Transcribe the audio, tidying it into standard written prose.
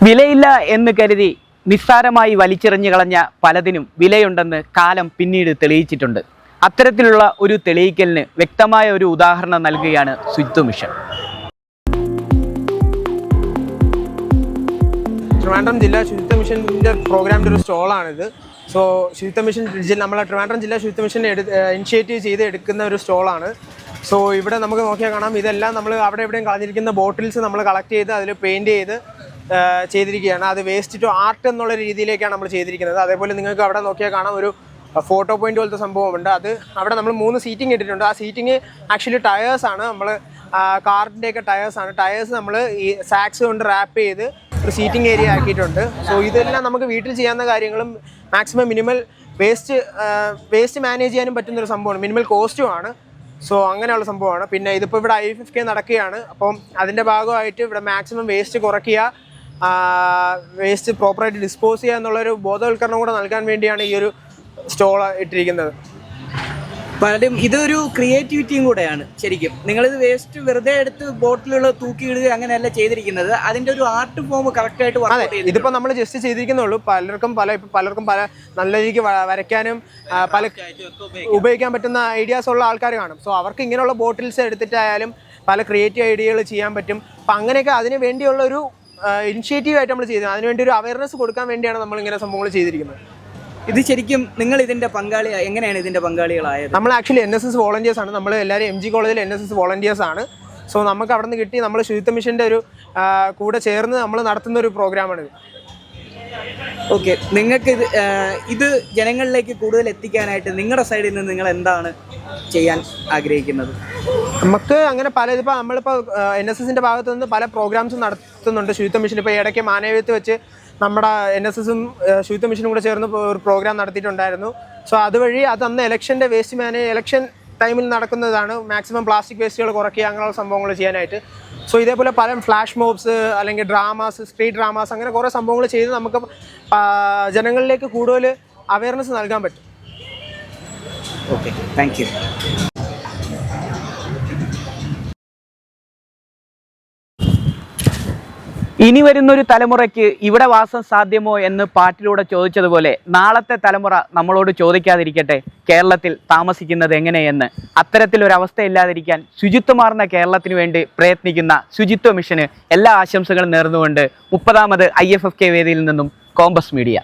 വിലയില്ല എന്ന് കരുതി നിസ്സാരമായി വലിച്ചെറിഞ്ഞു കളഞ്ഞ പലതിനും വിലയുണ്ടെന്ന് കാലം പിന്നീട് തെളിയിച്ചിട്ടുണ്ട്. അത്തരത്തിലുള്ള ഒരു തെളിയിക്കലിന് വ്യക്തമായ ഒരു ഉദാഹരണം നൽകുകയാണ് ശുചിത്വ മിഷൻ. ട്രിവാൻഡ്രം ജില്ലാ ശുചിത്വ മിഷൻ്റെ പ്രോഗ്രാമിൻ്റെ ഒരു സ്റ്റോളാണിത്. സോ ശുചിത്വ മിഷൻ നമ്മളെ ട്രിവാൻഡ്രം ജില്ലാ ശുചിത്വ മിഷൻ ഇനിഷ്യേറ്റീവ് ചെയ്ത് എടുക്കുന്ന ഒരു സ്റ്റോളാണ്. സോ ഇവിടെ നമുക്ക് നോക്കിയാൽ കാണാം, ഇതെല്ലാം നമ്മൾ അവിടെ എവിടെയും കളഞ്ഞിരിക്കുന്ന ബോട്ടിൽസ് നമ്മൾ കളക്ട് ചെയ്ത് അതിൽ പെയിൻറ്റ് ചെയ്തിരിക്കുകയാണ്. അത് വേസ്റ്റ് ടു ആർട്ട് എന്നുള്ള രീതിയിലേക്കാണ് നമ്മൾ ചെയ്തിരിക്കുന്നത്. അതേപോലെ നിങ്ങൾക്ക് അവിടെ നോക്കിയാൽ കാണാം, ഒരു ഫോട്ടോ പോയിന്റ് പോലത്തെ സംഭവമുണ്ട്. അത് അവിടെ നമ്മൾ 3 സീറ്റിംഗ് ഇട്ടിട്ടുണ്ട്. ആ സീറ്റിംഗ് ആക്ച്വലി ടയേഴ്സാണ്, നമ്മൾ കാറിൻ്റെയൊക്കെ ടയേഴ്സാണ്. ടയേഴ്സ് നമ്മൾ ഈ സാക്സ് കൊണ്ട് റാപ്പ് ചെയ്ത് ഒരു സീറ്റിംഗ് ഏരിയ ആക്കിയിട്ടുണ്ട്. സോ ഇതെല്ലാം നമുക്ക് വീട്ടിൽ ചെയ്യാവുന്ന കാര്യങ്ങളും മാക്സിമം മിനിമൽ വേസ്റ്റ് മാനേജ് ചെയ്യാനും പറ്റുന്നൊരു സംഭവമാണ്, മിനിമൽ കോസ്റ്റുമാണ്. സോ അങ്ങനെയുള്ള സംഭവമാണ്. പിന്നെ ഇതിപ്പോൾ ഇവിടെ IFFK നടക്കുകയാണ്. അപ്പം അതിൻ്റെ ഭാഗമായിട്ട് ഇവിടെ മാക്സിമം വേസ്റ്റ് കുറയ്ക്കുക, വേസ്റ്റ് പ്രോപ്പറായിട്ട് ഡിസ്പോസ് ചെയ്യുക എന്നുള്ളൊരു ബോധവൽക്കരണം കൂടെ നൽകാൻ വേണ്ടിയാണ് ഈ ഒരു സ്റ്റോൾ ഇട്ടിരിക്കുന്നത്. പലരും ഇതൊരു ക്രിയേറ്റിവിറ്റിയും കൂടെയാണ്. ശരിക്കും നിങ്ങളിത് വേസ്റ്റ് വെറുതെ എടുത്ത് ബോട്ടിലുള്ള തൂക്കിയിടുക അങ്ങനെയല്ല ചെയ്തിരിക്കുന്നത്, അതിൻ്റെ ഒരു ആർട്ട് ഫോം കറക്റ്റായിട്ട്. അതെ, ഇതിപ്പോൾ നമ്മൾ ജസ്റ്റ് ചെയ്തിരിക്കുന്നുള്ളൂ. പലർക്കും പല നല്ല രീതിക്ക് വരയ്ക്കാനും പല ഉപയോഗിക്കാൻ പറ്റുന്ന ഐഡിയാസ് ഉള്ള ആൾക്കാർ കാണും. സോ അവർക്ക് ഇങ്ങനെയുള്ള ബോട്ടിൽസ് എടുത്തിട്ടായാലും പല ക്രിയേറ്റീവ് ഐഡിയകൾ ചെയ്യാൻ പറ്റും. അപ്പം അങ്ങനെയൊക്കെ അതിന് വേണ്ടിയുള്ള ഒരു ഇനിഷ്യേറ്റീവായിട്ട് നമ്മൾ ചെയ്തത്, അതിനുവേണ്ടി ഒരു അവയർനെസ് കൊടുക്കാൻ വേണ്ടിയാണ് നമ്മൾ ഇങ്ങനെ സംഭവങ്ങൾ ചെയ്തിരിക്കുന്നത്. ഇത് ശരിക്കും നിങ്ങൾ ഇതിൻ്റെ എങ്ങനെയാണ് ഇതിൻ്റെ പങ്കാളികളായത്? നമ്മൾ ആക്ച്വലി NSS വോളണ്ടിയേഴ്സ് ആണ്. നമ്മൾ എല്ലാവരും MG കോളേജിൽ NSS വോളണ്ടിയേഴ്സ് ആണ്. സോ നമുക്ക് അവിടെ നിന്ന് കിട്ടി, നമ്മൾ ശുചിത്വ മിഷൻ്റെ ഒരു കൂടെ ചേർന്ന് നമ്മൾ നടത്തുന്ന ഒരു പ്രോഗ്രാമാണിത്. ഓക്കെ, നിങ്ങൾക്ക് ഇത് ജനങ്ങളിലേക്ക് കൂടുതൽ എത്തിക്കാനായിട്ട് നിങ്ങളുടെ സൈഡിൽ നിന്ന് നിങ്ങൾ എന്താണ് ചെയ്യാൻ ആഗ്രഹിക്കുന്നത്? നമുക്ക് അങ്ങനെ ഇതിപ്പോൾ നമ്മളിപ്പോൾ NSSൻ്റെ ഭാഗത്തു നിന്ന് പല പ്രോഗ്രാംസും നടത്തുന്നുണ്ട് ശുചിത്വ മിഷൻ. ഇപ്പോൾ ഇടയ്ക്ക് മാനവീയത്ത് വെച്ച് നമ്മുടെ NSSും ശുചിത്വ മിഷനും കൂടെ ചേർന്ന് ഒരു പ്രോഗ്രാം നടത്തിയിട്ടുണ്ടായിരുന്നു. സോ അതുവഴി അന്ന് ഇലക്ഷൻ ടൈമിൽ നടക്കുന്നതാണ്. മാക്സിമം പ്ലാസ്റ്റിക് വേസ്റ്റുകൾ കുറയ്ക്കുക, അങ്ങനെയുള്ള സംഭവങ്ങൾ ചെയ്യാനായിട്ട്. സോ ഇതേപോലെ പല ഫ്ലാഷ് മോബ്സ് അല്ലെങ്കിൽ ഡ്രാമാസ്, സ്ട്രീറ്റ് ഡ്രാമാസ്, അങ്ങനെ കുറേ സംഭവങ്ങൾ ചെയ്ത് നമുക്ക് ജനങ്ങളിലേക്ക് കൂടുതൽ അവയർനെസ് നൽകാൻ പറ്റും. Okay, thank you. ഇനി വരുന്നൊരു തലമുറയ്ക്ക് ഇവിടെ വാസം സാധ്യമോ എന്ന് പാട്ടിലൂടെ ചോദിച്ചതുപോലെ നാളത്തെ തലമുറ നമ്മളോട് ചോദിക്കാതിരിക്കട്ടെ കേരളത്തിൽ താമസിക്കുന്നത് എങ്ങനെയെന്ന്. അത്തരത്തിലൊരവസ്ഥയില്ലാതിരിക്കാൻ ശുചിത്വമാർന്ന കേരളത്തിന് വേണ്ടി പ്രയത്നിക്കുന്ന ശുചിത്വ മിഷന് എല്ലാ ആശംസകളും നേർന്നുകൊണ്ട് 30ാമത് IFFK വേദിയിൽ നിന്നും കോമ്പസ് മീഡിയ.